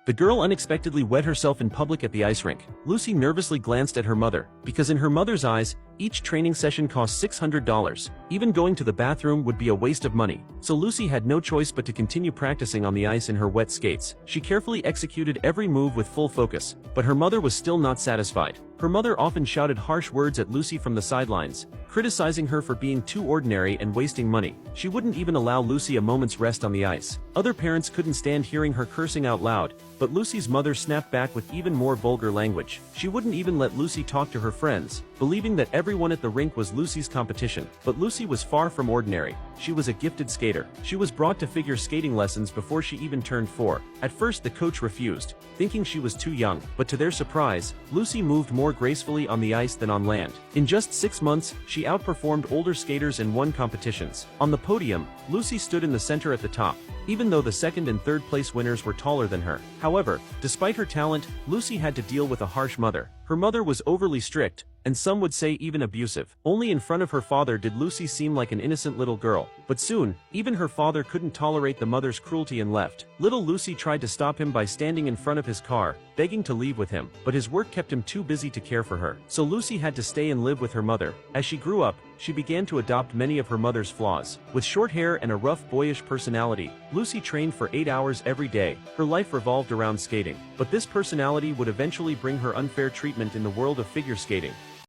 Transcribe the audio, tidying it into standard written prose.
The girl unexpectedly wet herself in public at the ice rink. Lucy nervously glanced at her mother, because in her mother's eyes, each training session cost $600. Even going to the bathroom would be a waste of money. So Lucy had no choice but to continue practicing on the ice in her wet skates. She carefully executed every move with full focus, but her mother was still not satisfied. Her mother often shouted harsh words at Lucy from the sidelines, criticizing her for being too ordinary and wasting money. She wouldn't even allow Lucy a moment's rest on the ice. Other parents couldn't stand hearing her cursing out loud, but Lucy's mother snapped back with even more vulgar language. She wouldn't even let Lucy talk to her friends, believing that everyone at the rink was Lucy's competition. But Lucy was far from ordinary. She was a gifted skater. She was brought to figure skating lessons before she even turned 4. At first the coach refused, thinking she was too young, but to their surprise, Lucy moved more gracefully on the ice than on land. In just 6 months, she outperformed older skaters and won competitions. On the podium, Lucy stood in the center at the top, even though the second and third place winners were taller than her. However, despite her talent, Lucy had to deal with a harsh mother. Her mother was overly strict, and some would say even abusive. Only in front of her father did Lucy seem like an innocent little girl. But soon, even her father couldn't tolerate the mother's cruelty and left. Little Lucy tried to stop him by standing in front of his car, begging to leave with him, but his work kept him too busy to care for her. So Lucy had to stay and live with her mother. As she grew up, she began to adopt many of her mother's flaws. With short hair and a rough, boyish personality, Lucy trained for 8 hours every day. Her life revolved around skating. But this personality would eventually bring her unfair treatment in the world of figure skating.